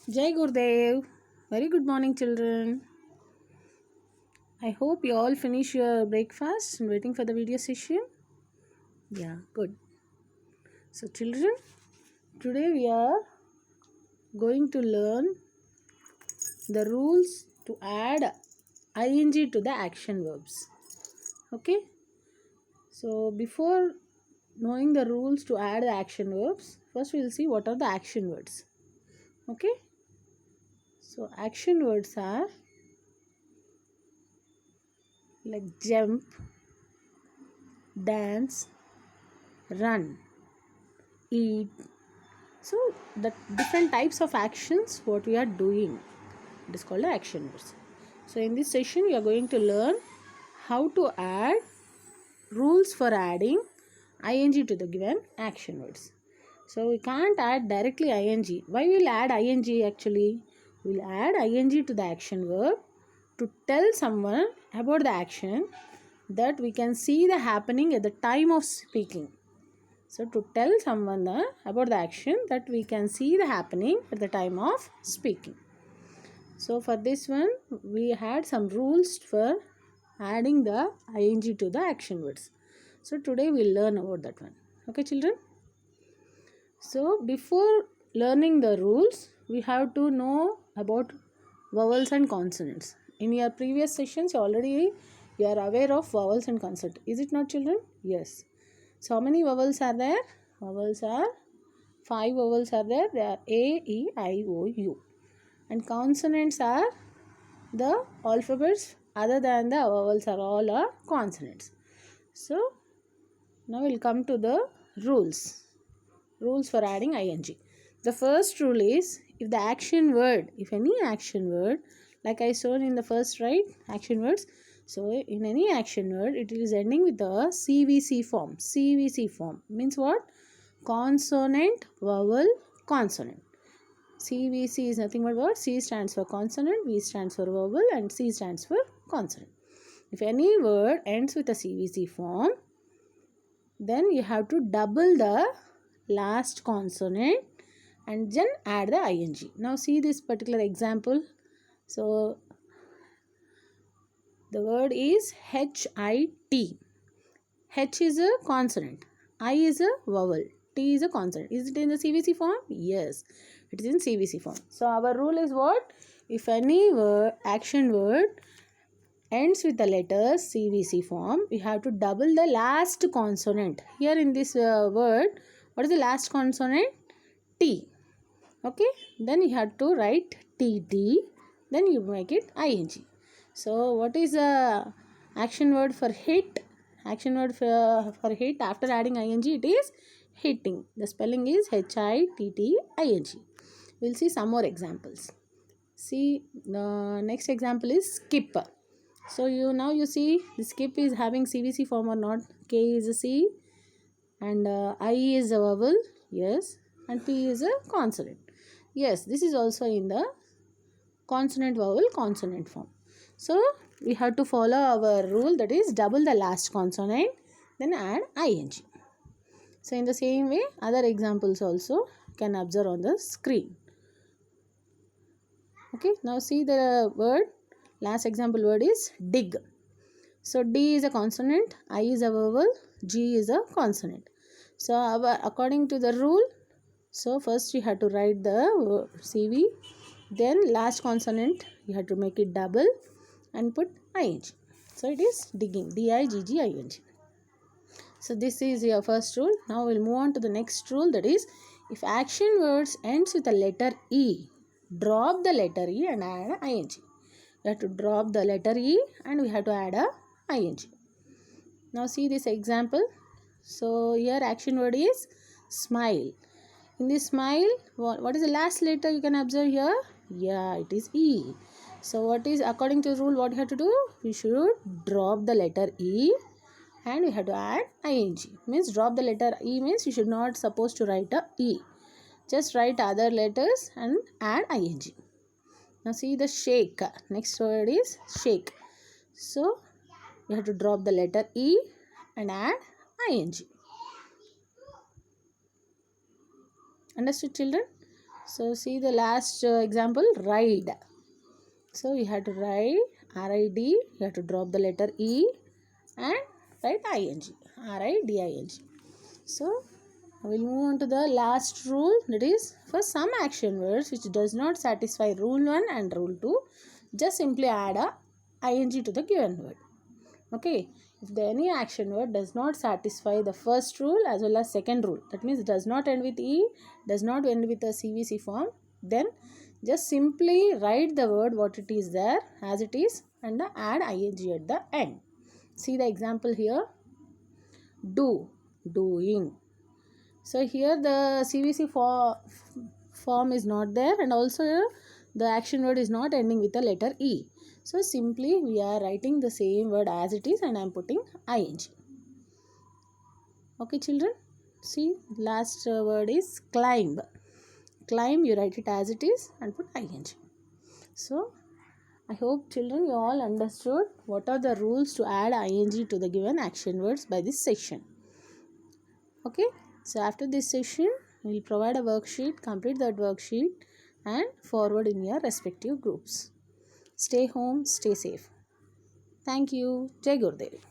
Jai Gurudev. Very good morning, children. I hope you all finish your breakfast and waiting for the video session. Yeah, good. So, children, today we are going to learn the rules to add ing to the action verbs. Okay. So, before knowing the rules to add the action verbs, first we will see what are the action words. Okay. So, action words are like jump, dance, run, eat. So the different types of actions what we are doing, it is called the action words. So in this session we are going to learn how to add rules for adding ing to the given action words. So we can't add directly ing. Why we'll add ing actually? We'll add ing to the action verb to tell someone about the action that we can see the happening at the time of speaking. So to tell someone about the action that we can see the happening at the time of speaking. So for this one we had some rules for adding the ing to the action words. So today we'll learn about that one. Okay children? So before learning the rules we have to know about vowels and consonants. In your previous sessions you are aware of vowels and consonants. Is it not children? Yes. So how many vowels are there? Vowels are 5 vowels are there. They are A, E, I, O, U. And consonants are the alphabets other than the vowels are all are consonants. So now we'll come to the rules. Rules for adding ing. The first rule is if any action word, like I shown in the first right action words. So in any action word, it is ending with the CVC form. CVC form means what? Consonant, vowel, consonant. CVC is nothing but what? C stands for consonant, V stands for vowel, and C stands for consonant. If any word ends with a CVC form, then you have to double the last consonant and then add the ing. Now see this particular example. So the word is HIT. H is a consonant, I is a vowel, T is a consonant. Is it in the CVC form? Yes, it is in CVC form. So our rule is what? If any action word ends with the letters CVC form, we have to double the last consonant. Here in this word, what is the last consonant? T. Okay, then you have to write TT, then you make it ing. So what is the action word for hit? Action word for hit after adding ing, it is hitting. The spelling is HITTING. We'll see some more examples. See, the next example is skip. So now you see the skip is having CVC form or not. K is a C and I is a vowel, yes, and P is a consonant. Yes, this is also in the consonant vowel consonant form. So we have to follow our rule, that is double the last consonant then add ing. So in the same way other examples also can observe on the screen. Okay, now see the word, last example word is dig. So D is a consonant, I is a vowel, G is a consonant. So according to the rule, so first you have to write the CV, then last consonant you have to make it double and put ing. So it is digging, DIGGING. So this is your first rule. Now we'll move on to the next rule, that is if action words ends with the letter E, drop the letter E and add ing. We have to drop the letter E and we have to add a ing. Now see this example. So here action word is smile. In this smile, what is the last letter you can observe here? Yeah, it is E. So what is according to the rule, what you have to do? We should drop the letter E and we have to add ing. Means drop the letter E means you should not supposed to write a E. Just write other letters and add ing. Now see the shake. Next word is shake. So you have to drop the letter E and add ing. Understood children? So see the last example, ride. So you have to write RID, you have to drop the letter E and write ING, RIDING. So we'll move on to the last rule, that is for some action words which does not satisfy rule 1 and rule 2, just simply add a ing to the given word. Okay, if any action word does not satisfy the first rule as well as second rule, that means it does not end with E, does not end with a CVC form, then just simply write the word what it is there as it is and add ing at the end. See the example here, do, doing. So here the CVC form is not there, and also the action word is not ending with the letter E. So simply we are writing the same word as it is and I am putting ing. Okay children, see last word is climb. Climb, you write it as it is and put ing. So I hope children you all understood what are the rules to add ing to the given action words by this session. Okay, so after this session we will provide a worksheet, complete that worksheet and forward in your respective groups. Stay home, stay safe. Thank you. Jai Gurudev.